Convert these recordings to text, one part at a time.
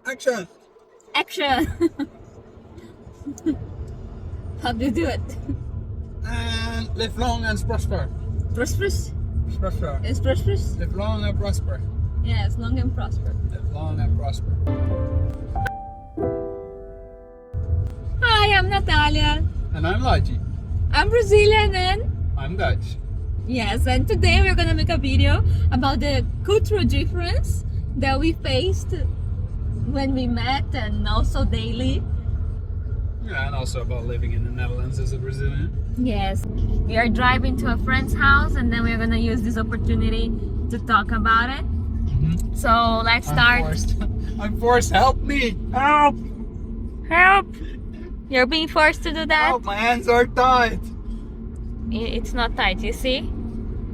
Action! Action! How do you do it? And live long and prosper. Prosperous? Prosper. Is prosperous? Live long and prosper. Yes, long and prosper. Live long and prosper. Hi, I'm Natalia. And I'm Laji. I'm Brazilian and I'm Dutch. yes, and today we're gonna make a video about the cultural difference that we faced when we met and also daily. Yeah, and also about living in the Netherlands as a Brazilian. Yes, we are driving to a friend's house and then we're gonna use this opportunity to talk about it. So let's start. I'm forced. Help me! Help! Help! You're being forced to do that? Help! My hands are tied. It's not tight, you see?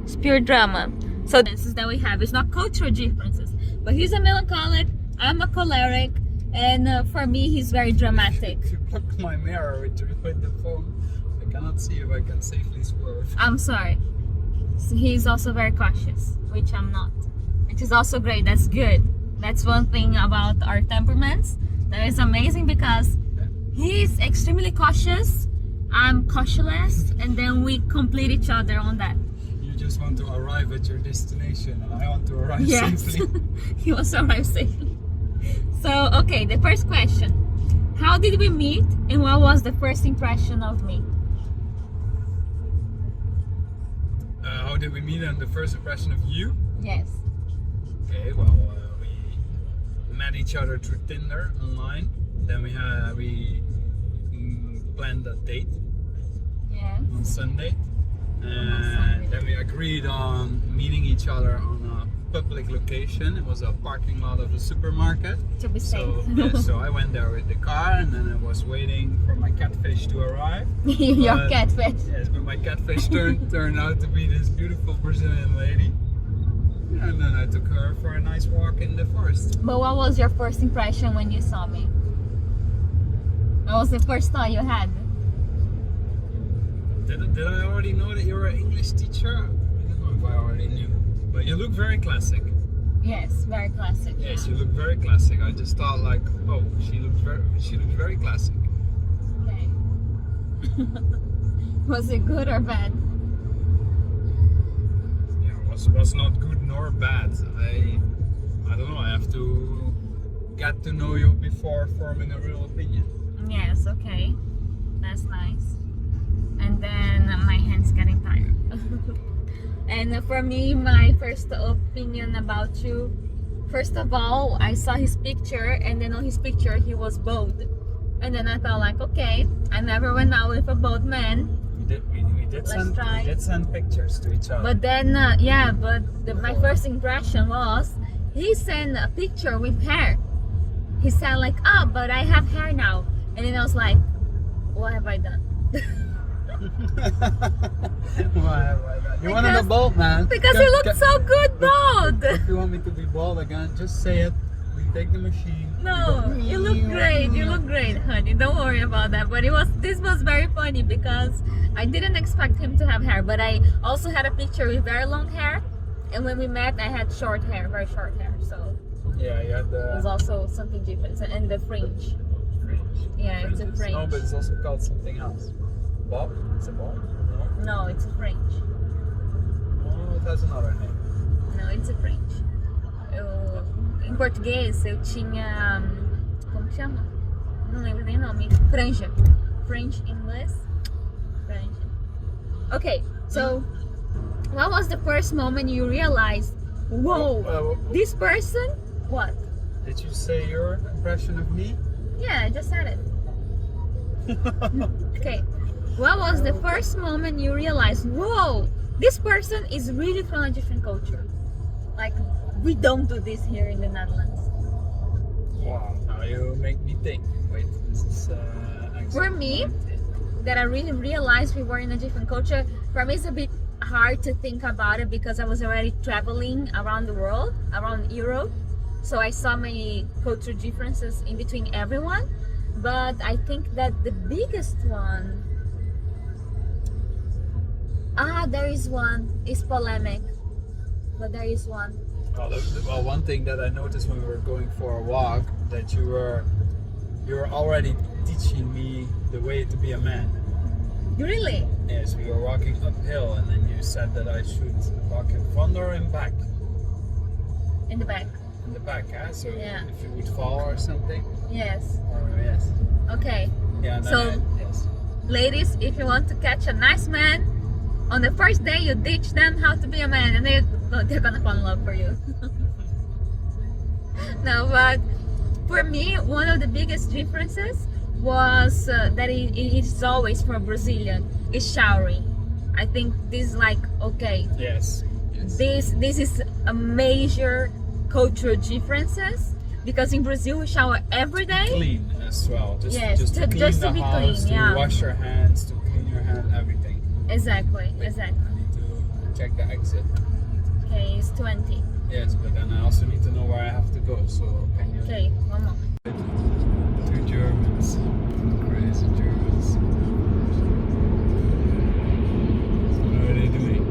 It's pure drama. So this is that we have. It's not cultural differences, but he's a melancholic, I'm a choleric, and for me he's very dramatic. If you block my mirror with the phone, I cannot see if I can safely swerve. I'm sorry. So he's also very cautious, which I'm not. Which is also great. That's good. That's one thing about our temperaments that is amazing because he's extremely cautious, I'm cautious, and then we complete each other on that. You just want to arrive at your destination, and I want to arrive safely. He wants to arrive safely. So, okay, the first question. How did we meet and what was the first impression of me? How did we meet and the first impression of you? Yes. Okay, well, we met each other through Tinder online. Then we planned a date Yeah. on Sunday, and Sunday. then we agreed on meeting each other on a public location. It was a parking lot of a supermarket. To be safe. So, yeah, so I went there with the car, and then I was waiting for my catfish to arrive. Your But- catfish. Yes, but my catfish turned out to be this beautiful Brazilian lady. And then I took her for a nice walk in the forest. But what was your first impression when you saw me? What was the first thought you had? Did I already know that you were an English teacher? I don't know if I already knew. But you look very classic. Yes, very classic. Yes, you look very classic. I just thought like, oh, she looks very classic. Okay. Was it good or bad? Yeah, was not good nor bad. I don't know. I have to get to know you before forming a real opinion. Yes, okay. That's nice. And then my hand's getting tired. And for me, my first opinion about you, first of all, I saw his picture, and then on his picture he was bald. And then I thought like, okay, I never went out with a bald man. We did send pictures to each other. But then, my first impression was he sent a picture with hair. He said like, oh, but I have hair now. And then I was like, what have I done? Why have I done? You wanted a bald man? Because he looked so good bald. If you want me to be bald again, just say it. We take the machine. No, you look great. You look great, honey. Don't worry about that. But this was very funny because I didn't expect him to have hair. But I also had a picture with very long hair, and when we met, I had short hair, very short hair. So Yeah, you had the it was also something different, and the fringe. fringe. Yeah, it's a fringe. No, but it's also called something else. Bob? It's a bob? No? No, it's a fringe. Oh, it has another name. Não, it's a fringe. Em português eu tinha. Como que chama? Não lembro nem o nome. Franja. Fringe in English. Franja. Okay, so what was the first moment you realized, whoa, this person? What? Did you say your impression of me? Yeah, I just said it. Okay. What was the first moment you realized, whoa, this person is really from a different culture? Like, we don't do this here in the Netherlands. Wow, now you make me think. Wait, this is For me, that I really realized we were in a different culture, for me it's a bit hard to think about it because I was already traveling around the world, around Europe. So I saw many cultural differences in between everyone. But I think that the biggest one, there is one, it's polemic, but there is one. Well, one thing that I noticed when we were going for a walk, that you were already teaching me the way to be a man. Really? Yes, we were walking uphill, and then you said that I should walk in front or in back. In the back. In the back, huh? So Yeah. if you would fall or something. Yes. Or yes. Okay. Yeah. And So- yes. Ladies, if you want to catch a nice man, on the first day you teach them how to be a man, and they're gonna fall in love for you. No, but for me, one of the biggest differences was that it is always for Brazilian is showering. I think this is like okay. Yes. This is a major cultural differences because in Brazil we shower every day. Clean as well. Just, Yes, just to clean just the to be house, clean, to yeah. wash your hands, to clean your hand, everything. Exactly. I need to check the exit. Okay, it's 20. Yes, but then I also need to know where I have to go. So can you? Okay, one more. Two Germans, crazy Germans. What are they doing?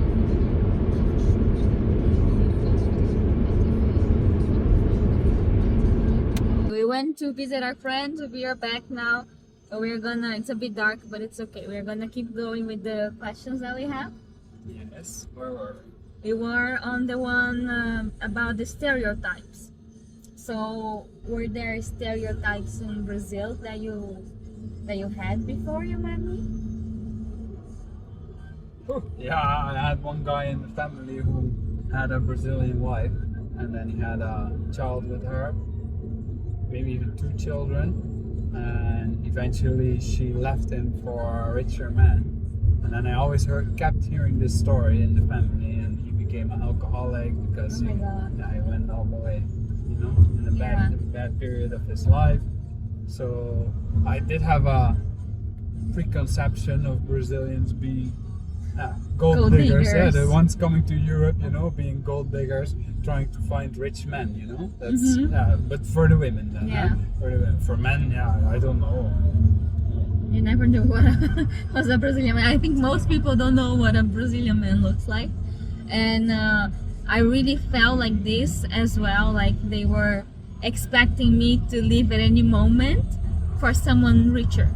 We went to visit our friends. We are back now. So we're gonna. It's a bit dark, but it's okay. We're gonna keep going with the questions that we have. Yes. Where were We were on the one about the stereotypes. So were there stereotypes in Brazil that you had before you met me? we? Yeah, I had one guy in the family who had a Brazilian wife, and then he had a child with her, maybe even two children, and eventually she left him for a richer man. And then I always kept hearing this story in the family, and he became an alcoholic because Oh my God. he went all the way, you know, in a Yeah. bad period of his life. So I did have a preconception of Brazilians being gold diggers. Yeah, diggers. the ones coming to Europe, you know, being gold diggers, trying to find rich men, you know. That's Mhm. yeah, but for the women then. Yeah. Huh? For the women. For men, yeah, I don't know. You never knew what was a Brazilian man. I think most people don't know what a Brazilian man looks like. And I really felt like this as well, like they were expecting me to leave at any moment for someone richer.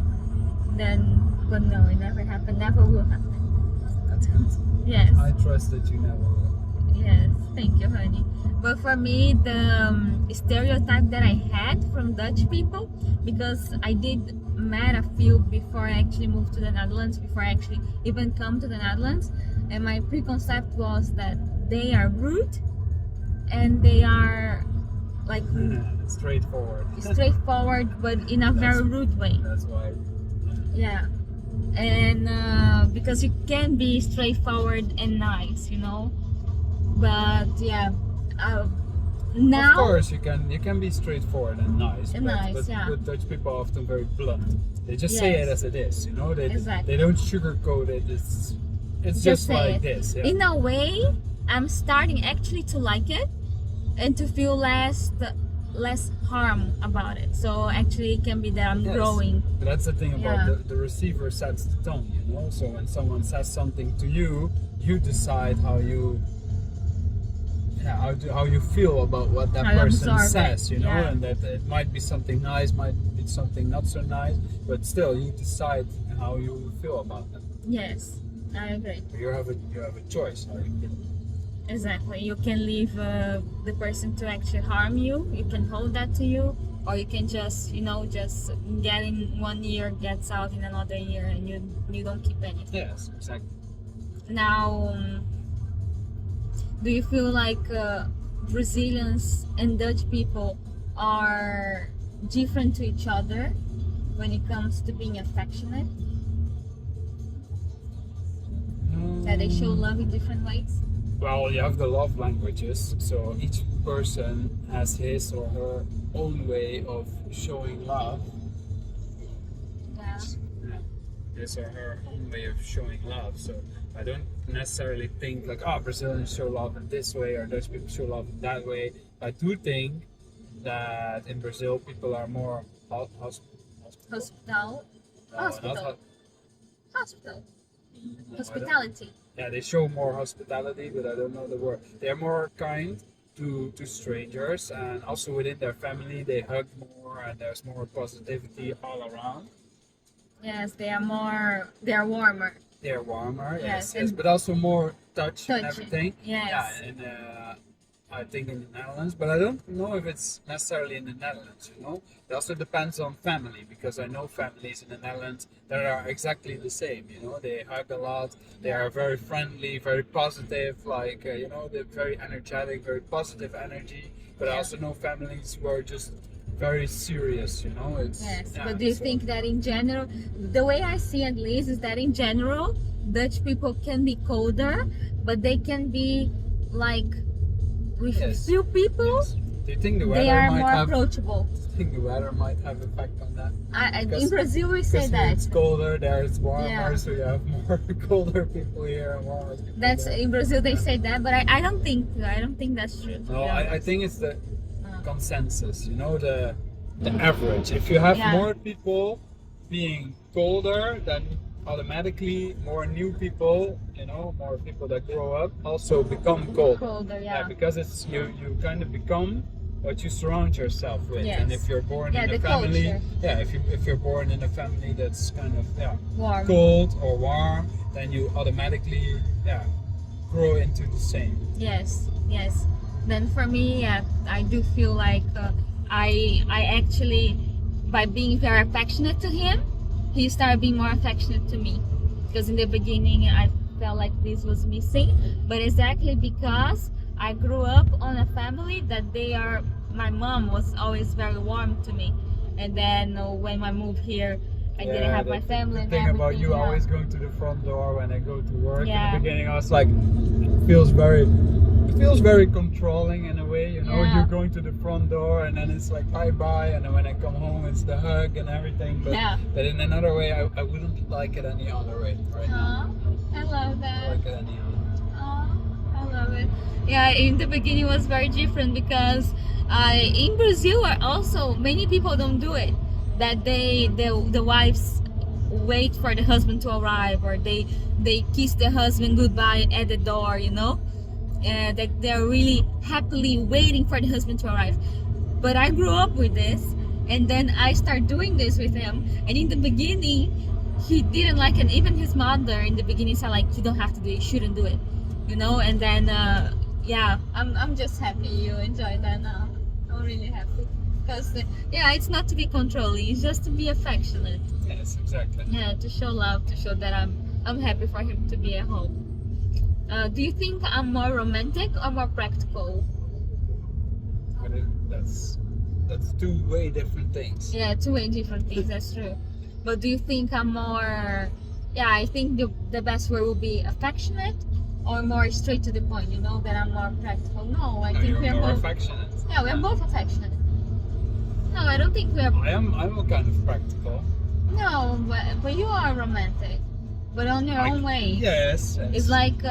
But no, it never happened, never will happen. That's good. Yes, I trust that you never will. yes, thank you, honey. But for me, the stereotype that I had from Dutch people, because I did met a few before I actually moved to the Netherlands, before I actually even come to the Netherlands, and my preconcept was that they are rude and they are like Straightforward. straightforward, but in a very rude way. That's why. Yeah, and because you can be straightforward and nice, you know. But yeah, now Of course, you can be straightforward and nice, And but, nice, but, yeah. but Dutch people are often very blunt. They just say it Yes. as it is, you know. They Exactly. they don't sugarcoat it. It's just say like it. this. Yeah. In a way, I'm starting actually to like it and to feel less harm about it. So actually, it can be that I'm Yes. growing. But that's the thing about Yeah. the receiver sets the tone, you know. So when someone says something to you, you decide how you. Yeah, how you feel about what that How you person absorb it, says, you know, yeah. and that it might be something nice, might be something not so nice, but still you decide how you feel about it. Yes, I agree. You have a choice how you feel. Exactly. You can leave the person to actually harm you. You can hold that to you, or you can just, just get in 1 year, gets out in another year, and you don't keep anything. Yes, exactly. Now, do you feel like Brazilians and Dutch people are different to each other when it comes to being affectionate? That they show love in different ways? Well, you have the love languages, so each person has his or her own way of showing love. Yeah. Yeah, his or her own way of showing love. So I don't necessarily think like, Brazilians show love in this way or Dutch people show love in that way. I do think that in Brazil people are more Hospital. Hospital. Hospitality. Yeah, they show more hospitality, but I don't know the word. They're more kind to strangers, and also within their family they hug more and there's more positivity all around. Yes, they are warmer. They're warmer, Yes, yes, and but also more touch and touchy. everything. Yes. Yeah, and I think in the Netherlands, but I don't know if it's necessarily in the Netherlands. It also depends on family, because I know families in the Netherlands that are exactly the same. They hug a lot. They are very friendly, very positive. Like they're very energetic, very positive energy. But I also know families who are just very serious. It's Yes, yeah, but do you so- think that in general, the way I see at least is that in general, Dutch people can be colder, but they can be like with Yes. few people, Yes. Do you think the they weather are might more have? approachable. I think the weather might have effect on that. In Because- Brazil, we say Because here that. it's colder, there it's warmer, Yeah. so you have more colder people here and warmer people That's there. in Brazil they say that, but I don't think that's true. No, Yeah. I think it's the Uh. consensus, the average. If you have Yeah. more people being colder, then automatically more new people, more people that grow up also become colder. Colder, yeah. Because it's you kind of become what you surround yourself with. Yes. And if you're born Yeah, in a the family, culture. if you're born in a family that's kind of Warm. cold or warm, then you automatically grow into the same. Yes, yes. Then for me, yeah, I do feel like I actually, by being very affectionate to him, he started being more affectionate to me. Because in the beginning, I felt like this was missing, but exactly because I grew up on a family that my mom was always very warm to me, and then when I moved here, I didn't have my family The and thing everything. about you yeah. always going to the front door when I go to work. Yeah. In the beginning, I was like, it feels very controlling in a way. Yeah. You're going to the front door and then it's like bye bye, and then when I come home, it's the hug and everything. But Yeah. but in another way, I wouldn't like it any other way right now. I love I that. like it any other way. I love it. Yeah, in the beginning it was very different because in Brazil also many people don't do it. That the wives wait for the husband to arrive, or they kiss the husband goodbye at the door, that they're really happily waiting for the husband to arrive. But I grew up with this, and then I started doing this with him, and in the beginning he didn't like it. Even his mother in the beginning said like, you don't have to do it, you shouldn't do it, and then I'm just happy you enjoy that now. I'm really happy because it's not to be controlling, it's just to be affectionate. Yes, exactly. Yeah, to show love, to show that I'm happy for him to be at home. Do you think I'm more romantic or more practical? But that's two way different things. Yeah, two way different things, that's true. But do you think I'm more, I think the best word would be affectionate or more straight to the point, that I'm more practical? No, I No, think you're we're more both, affectionate. we're both affectionate. No, I don't think we're, I'm a kind of practical. no, but you are romantic, but on your own way. Yes. It's like,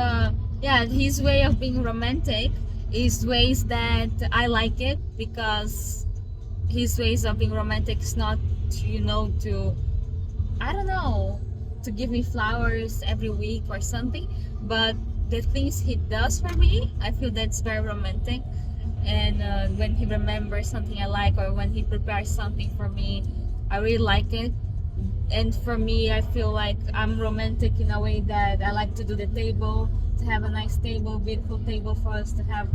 his way of being romantic is ways that I like it, because his ways of being romantic is not, to, I don't know, to give me flowers every week or something, but the things he does for me, I feel that's very romantic. And when he remembers something I like, or when he prepares something for me, I really like it. And for me, I feel like I'm romantic in a way that I like to do the table, to have a nice table, beautiful table for us to have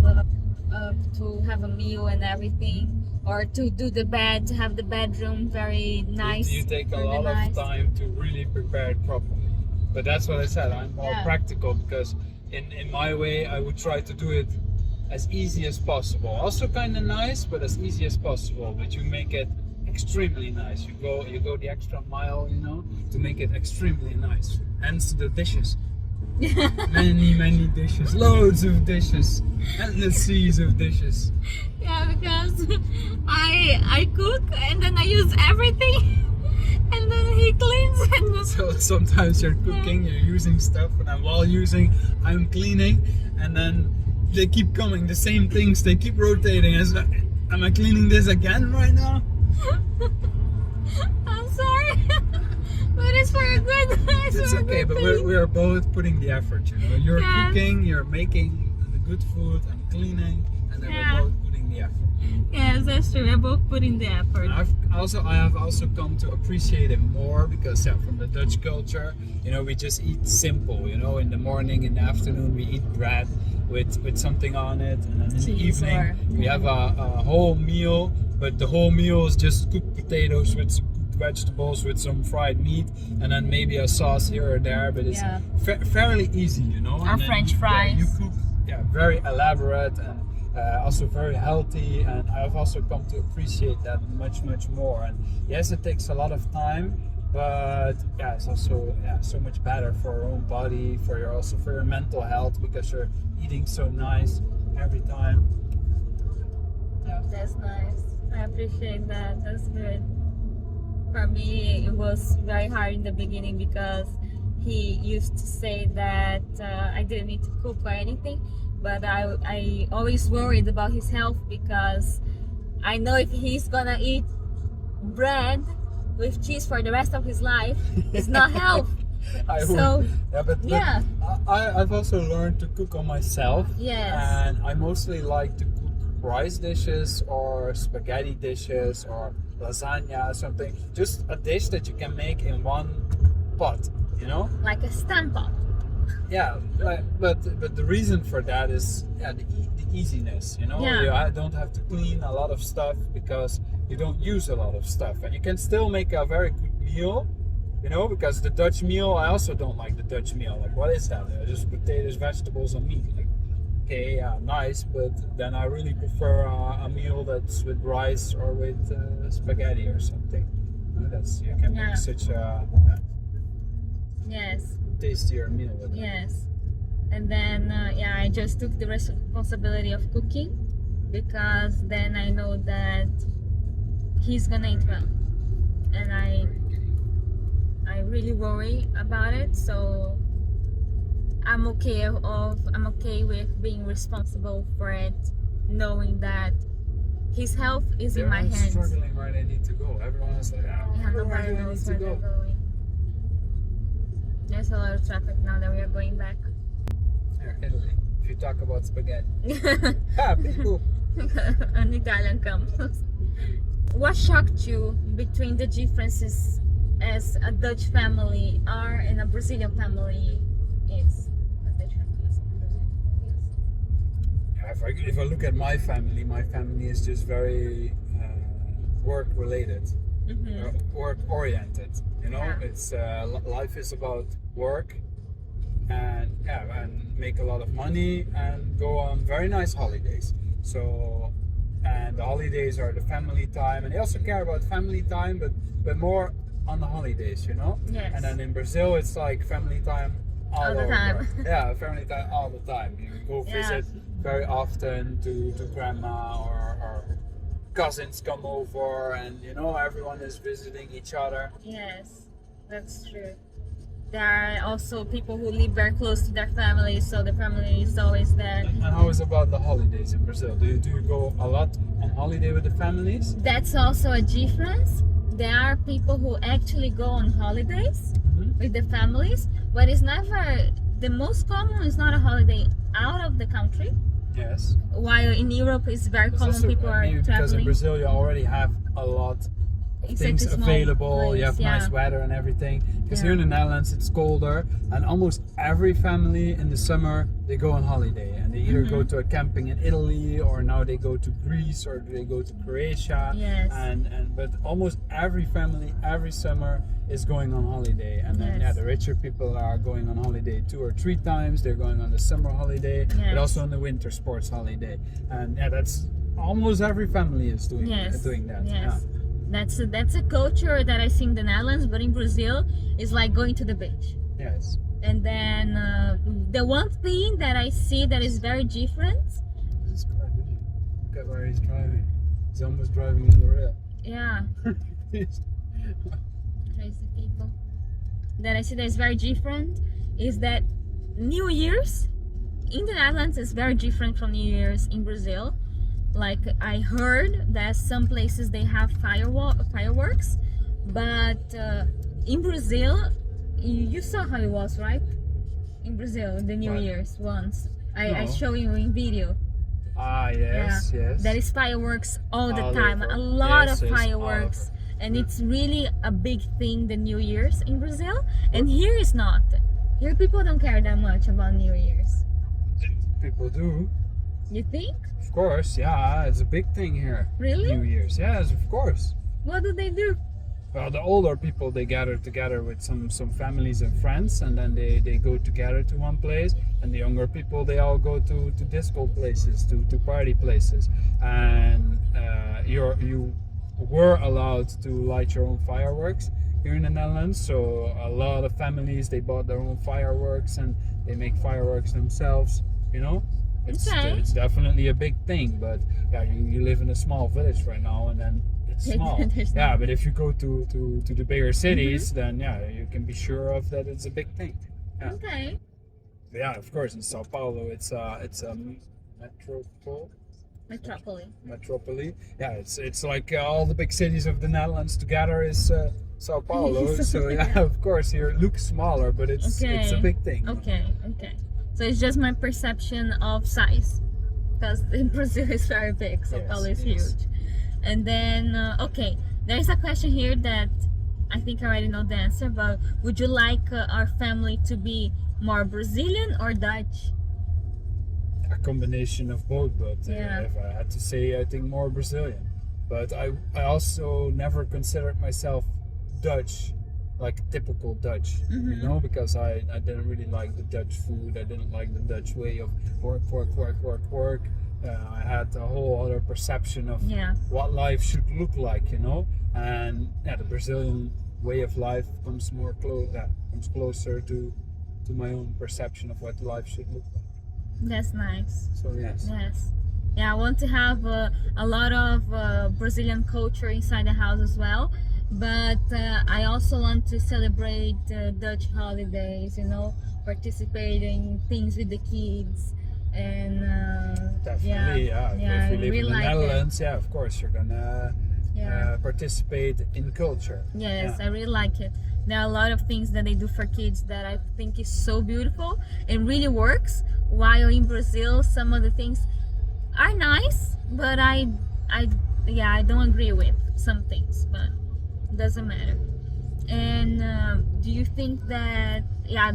a meal and everything, or to do the bed, to have the bedroom very nice. You take a really lot nice. of time to really prepare it properly. But that's what I said, I'm more Yeah. practical, because in my way I would try to do it as easy as possible. Also kind of nice, but as easy as possible. But you make it extremely nice. You go the extra mile, to make it extremely nice. Hence the dishes. many dishes, loads of dishes, endless seas of dishes. Yeah, because I cook and then I use everything, and then he cleans and So sometimes you're cooking, you're using stuff, and then while using, I'm cleaning, and then they keep coming, the same things, they keep rotating. It's like, am I cleaning this again right now? I'm sorry, but it's for a good. It's for a okay, good but thing. we're both putting the effort, You're Yes. cooking, you're making the good food, I'm cleaning, and then Yeah. we're both putting the effort. Yes, that's true. We're both putting the effort. I have also come to appreciate it more because from the Dutch culture, we just eat simple. In the morning, in the afternoon, we eat bread with something on it, and then in the Cheese evening we have a whole meal. But the whole meal is just cooked potatoes with some cooked vegetables with some fried meat, and then maybe a sauce here or there. But it's fairly easy, Or And then, French fries. you cook, very elaborate and. Also very healthy, and I've also come to appreciate that much more. And yes, it takes a lot of time, but it's also so much better for your own body, for your mental health, because you're eating so nice every time. That's nice. I appreciate that. That's good. For me, it was very hard in the beginning because he used to say that I didn't need to cook or anything, but I always worried about his health because I know if he's gonna eat bread with cheese for the rest of his life, it's not health. I've also learned to cook on myself. Yes. And I mostly like to cook rice dishes or spaghetti dishes or lasagna or something. Just a dish that you can make in one pot, Like a stand pot. Yeah, but the reason for that is the easiness. I don't have to clean a lot of stuff because you don't use a lot of stuff, and you can still make a very good meal. Because the Dutch meal, I also don't like the Dutch meal. Like, what is that? Just potatoes, vegetables, and meat. Like, okay, nice, but then I really prefer a meal that's with rice or with spaghetti or something. You can make such a tastier meal with it. Yes. And then I just took the responsibility of cooking because then I know that he's gonna eat well, and I really worry about it. So I'm okay with being responsible for it, knowing that his health is in my hands. Struggling where they need to go. Everyone is like, nobody knows where they're going. There's a lot of traffic now that we are going back. Italy. If you talk about spaghetti. People. An Italian campus. What shocked you between the differences as a Dutch family are and a Brazilian family is? If I look at my family is just very work related, work oriented. It's life is about work and make a lot of money and go on very nice holidays. So, and the holidays are the family time, and they also care about family time, but more on the holidays, Yes. And then in Brazil, it's like family time all the over. time. Yeah, family time all the time. You go visit very often to grandma or cousins come over, and everyone is visiting each other. Yes, that's true. There are also people who live very close to their family, so the family is always there. And how is about the holidays in Brazil? Do you go a lot on holiday with the families? That's also a difference. There are people who actually go on holidays with the families, but it's never, the most common is not a holiday out of the country. Yes. While in Europe it's very common, people are maybe because traveling. in Brazil you already have a lot of things available, place, you have nice weather and everything. Because here in the Netherlands it's colder, and almost every family in the summer they go on holiday, and they either go to a camping in Italy, or now they go to Greece, or they go to Croatia. Yes. But almost every family every summer is going on holiday, and then the richer people are going on holiday 2 or 3 times. They're going on the summer holiday, but also on the winter sports holiday, and that's almost every family is doing that. Yes. That's a culture that I see in the Netherlands, but in Brazil it's like going to the beach. Yes. And then the one thing that I see that is very different. Look at where he's driving. He's almost driving in the rail. Yeah. Crazy people. That I see that is very different is that New Year's in the Netherlands is very different from New Year's in Brazil. Like, I heard that some places they have fireworks, but in Brazil, you saw how it was, right? In Brazil, the New Year's once. I show you in video. Ah, yes, yes. There is fireworks all the All time, over. a lot Yes, of yes, all fireworks, over. and Yeah. it's really a big thing, the New Year's in Brazil. And here is not. Here people don't care that much about New Year's. People do. You think? Of course, yeah, it's a big thing here. Really? New Year's, yes, of course. What do they do? Well, the older people, they gather together with some families and friends, and then they go together to one place. And the younger people, they all go to disco places, to party places. And you were allowed to light your own fireworks here in the Netherlands. So a lot of families, they bought their own fireworks and they make fireworks themselves. You know, Okay. it's definitely a big thing. But yeah, you live in a small village right now, and then it's small. There's Yeah, no- but if you go to the bigger cities, then yeah, you can be sure of that it's a big thing. Yeah, Okay. yeah, of course. In Sao Paulo, it's a metropole. Yeah, it's like all the big cities of the Netherlands together is Sao Paulo. So yeah, of course, here it looks smaller, but it's a Okay. big thing. Okay. Okay. So it's just my perception of size, because Brazil is very big. Sao Yes, Paulo is yes. huge. And then, okay, there's a question here that I think I already know the answer, but would you like our family to be more Brazilian or Dutch? A combination of both, but Yeah. if I had to say, I think more Brazilian. But I also never considered myself Dutch, like typical Dutch, you know, because I didn't really like the Dutch food. I didn't like the Dutch way of work. I had a whole other perception of Yeah. what life should look like, you know, and yeah, the Brazilian way of life comes comes closer to my own perception of what life should look like. That's nice. So yes. Yes. Yeah, I want to have a lot of Brazilian culture inside the house as well. But I also want to celebrate Dutch holidays, you know, participate in things with the kids. And Definitely, yeah. yeah, If you I live really in the like it. Netherlands, yeah, of course you're gonna Yeah. participate in culture. Yes, Yeah. I really like it. There are a lot of things that they do for kids that I think is so beautiful and really works. While in Brazil, some of the things are nice, but I don't agree with some things, but it doesn't matter. And do you think that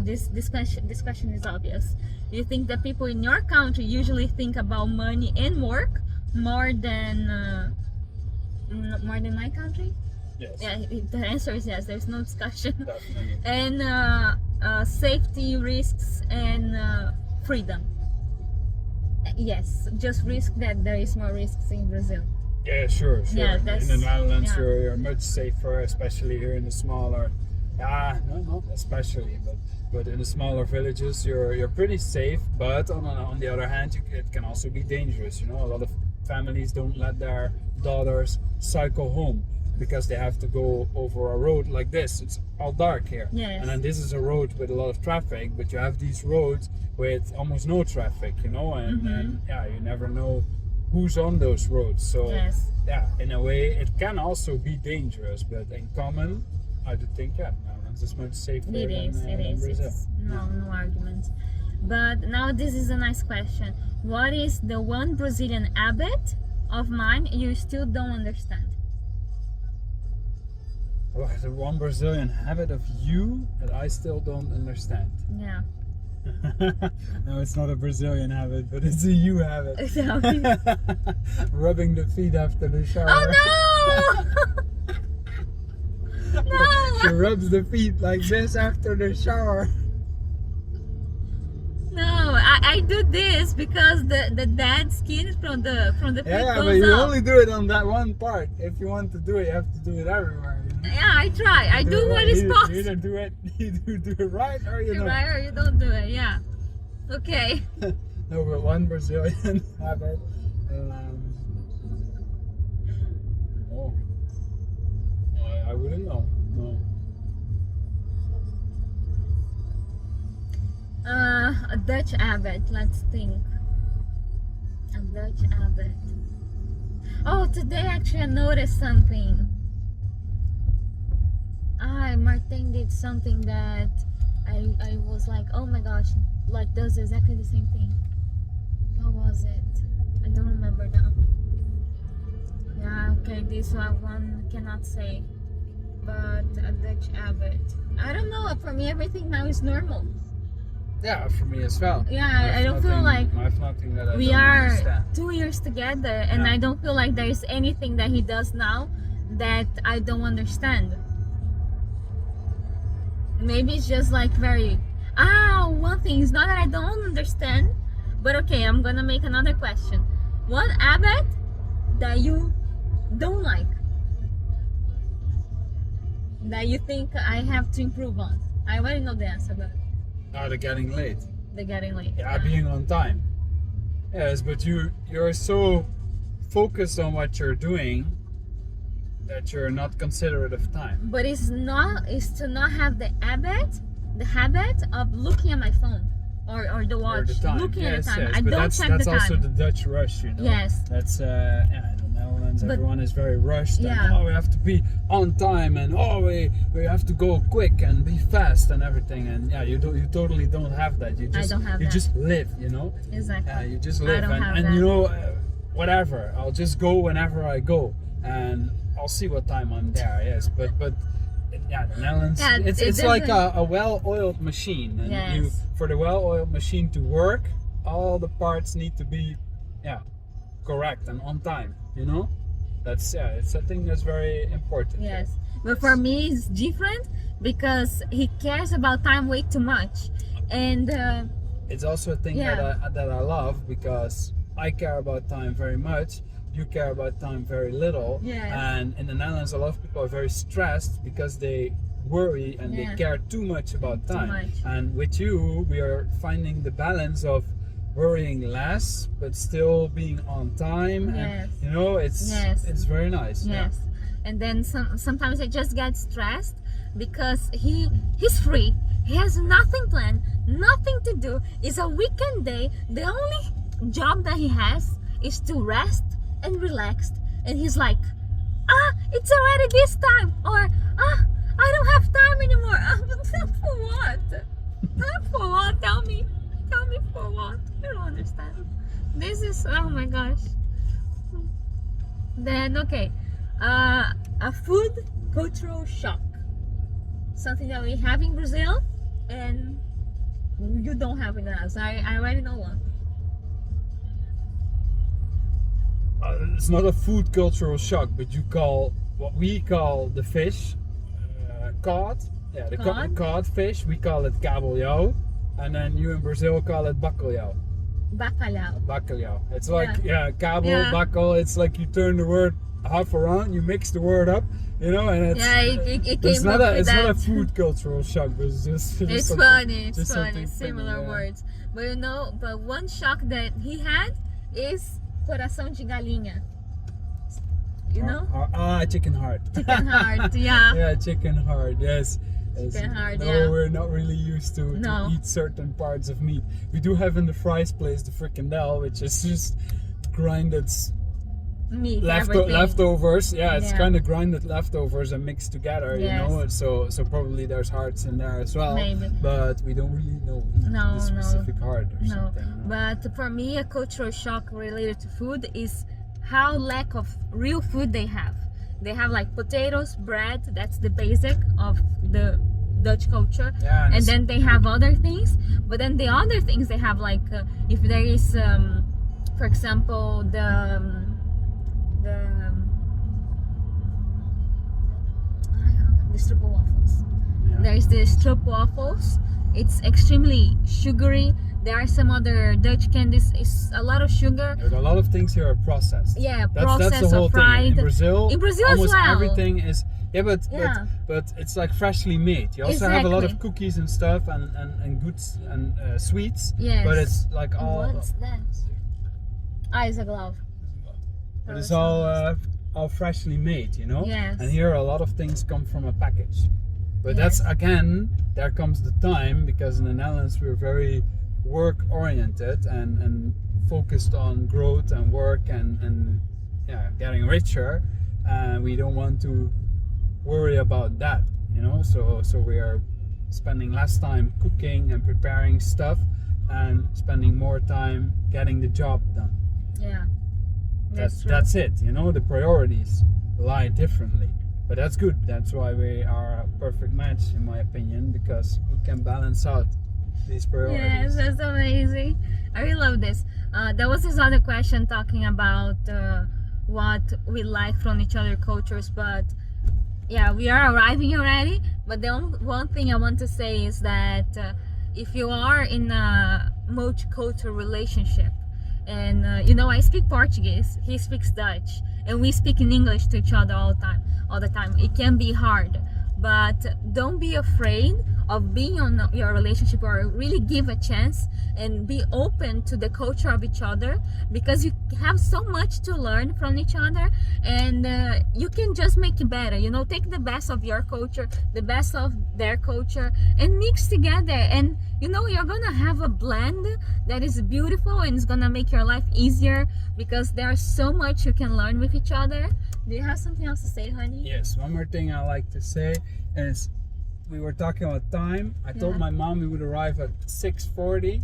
this question is obvious? Do you think that people in your country usually think about money and work more than my country? Yes. Yeah, the answer is yes. There's no discussion. Definitely. And safety risks and freedom. Yes, just risk that there is more risks in Brazil. Yeah, sure. Yeah, in that's- the Netherlands, yeah. you're much safer, especially here in the smaller. No, not especially, but in the smaller villages, you're pretty safe. But on the other hand, it can also be dangerous. You know, a lot of families don't let their daughters cycle home because they have to go over a road like this. It's all dark here. Yes. And then this is a road with a lot of traffic, but you have these roads with almost no traffic, you know, and yeah, you never know who's on those roads. So Yes. yeah, in a way, it can also be dangerous, but in common, I do think Netherlands is much safer It is. than Brazil. It's no argument. But now this is a nice question. What is the one Brazilian habit of mine you still don't understand? Well, the one Brazilian habit of you that I still don't understand. Yeah. No, it's not a Brazilian habit, but it's a you habit. Exactly. Rubbing the feet after the shower. Oh no! She No! rubs the feet like this after the shower. No, I do this because the dead skin from the feet Yeah, goes but you up. only do it on that one part. If you want to do it, you have to do it everywhere. You know? Yeah, I try. I do it what right. is You possible. either do it, you do it right, or you You're don't. right or you don't do it. Yeah. Okay. No, but one Brazilian habit. Oh, I wouldn't know. No. A Dutch habit. Let's think. A Dutch habit. Oh, today actually I noticed something. Martin did something that I was like, oh my gosh, like does exactly the same thing. What was it? I don't remember now. Yeah, okay, this one cannot say. But a Dutch habit. I don't know. For me, everything now is normal. Yeah, for me as well. Yeah, I don't feel like I have nothing that I we don't are understand. 2 years together, and Yeah. I don't feel like there is anything that he does now that I don't understand. Maybe it's just like very one thing is not that I don't understand, but okay, I'm gonna make another question. One habit that you don't like, that you think I have to improve on? I already know the answer, but They're getting late. the getting late. Yeah, being on time. Yes, but you're so focused on what you're doing that you're not considerate of time. But it's to not have the habit of looking at my phone or the watch, Or the time. looking at the time. Yes, I but don't that's check the time. also the Dutch rush, you know. Yes. That's in the Netherlands, But- everyone is very rushed. Yeah. And, we have to be on time, and we have to go quick and be fast and everything. And yeah, you totally don't have that. You just don't have you that. just live, you know. Exactly. Yeah, you just I live, don't have and that. you know, whatever. I'll just go whenever I go, and I'll see what time I'm there. Yes, but yeah, the Netherlands. Yeah, it's it like doesn't- a well-oiled machine, and Yes. for the well-oiled machine to work, all the parts need to be, correct and on time. You know, it's a thing that's very important. Yes, but for me it's different because he cares about time way too much, and It's also a thing Yeah. that I love, because I care about time very much. You care about time very little. Yes. And in the Netherlands, a lot of people are very stressed because they worry and they Yeah. care too much about time. much. And with you, we are finding the balance of worrying less but still being on time. Yes. And you know, it's very nice. yes, and then sometimes I just get stressed because he's free. He has nothing planned, nothing to do. It's a weekend day. The only job that he has is to rest and relax. And he's like, it's already this time, or I don't have time anymore. For what? For what? Tell me for what? I don't understand. This is, oh my gosh. Then okay, a food cultural shock, something that we have in Brazil and you don't have in the house. I already know one. It's not a food cultural shock, but you call what we call the fish cod. Yeah, the Cod? cod fish. We call it kabeljau, and then you in Brazil call it bacalhau. Bacalhau. Bacalhau. It's like kabel, Yeah. bacal. It's like you turn the word half around, you mix the word up, you know, and it's Yeah, it it's came not up a with it's that. not a food cultural shock, but it's just It's something- funny. It's just funny. something Similar funny, yeah. words. But you know, but one shock that he had is coração de galinha. You know, Chicken heart. chicken heart. Yeah. Yeah, chicken heart. Yes. Yes. Chicken heart, No, yeah. we're not really used to No. eat certain parts of meat. We do have in the fries place the frikandel, which is just grinded Meat. Everything. leftovers. Yeah, it's Yeah. kind of grinded leftovers and mixed together. Yes. You know, and so probably there's hearts in there as well. Maybe. But we don't really know No, the specific heart or No, something. no. but for me, a cultural shock related to food is how lack of real food they have. They have like potatoes, bread. That's the basic of the Dutch culture. Yeah, And it's- then they have other things. But then the other things they have, like if there is, for example, the stroopwaffles. Yeah. There is the stroopwaffles. It's extremely sugary. There are some other Dutch candies. It's a lot of sugar. There's a lot of things here are processed. Yeah, that's processed the or whole thing. fried. In Brazil, In Brazil as almost well. everything is Yeah. but it's like freshly made. You also have a lot of Exactly. cookies and stuff and goods and sweets. Yes. But it's like all What's that? Is a glove. but it's all freshly made, you know. Yes. And here a lot of things come from a package. But Yes. that's again, there comes the time, because in the Netherlands we're very work oriented and focused on growth and work and getting richer, and we don't want to worry about that, you know. So we are spending less time cooking and preparing stuff and spending more time getting the job done. Yeah. That's it. You know, the priorities lie differently. But that's good. That's why we are a perfect match, in my opinion, because we can balance out these priorities. Yes, that's amazing. I really love this. There was this other question talking about what we like from each other cultures, but yeah, we are arriving already. But the one thing I want to say is that if you are in a multicultural relationship, and you know, I speak Portuguese, he speaks Dutch, and we speak in English to each other all the time. It can be hard, but don't be afraid of being on your relationship, or really give a chance and be open to the culture of each other, because you have so much to learn from each other, and you can just make it better. You know, take the best of your culture, the best of their culture, and mix together, and you know, you're gonna have a blend that is beautiful, and it's gonna make your life easier, because there's so much you can learn with each other. Do you have something else to say, honey? Yes, one more thing I like to say is, we were talking about time. I told my mom we would arrive at 6:40,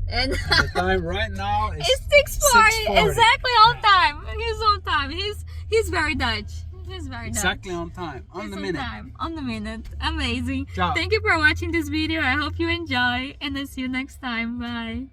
and the time right now is it's 6:40, exactly on time. He's on time. He's very Dutch. He's very exactly Dutch. on time, on He's the minute. On the minute. Amazing. Ciao. Thank you for watching this video. I hope you enjoy, and I'll see you next time. Bye.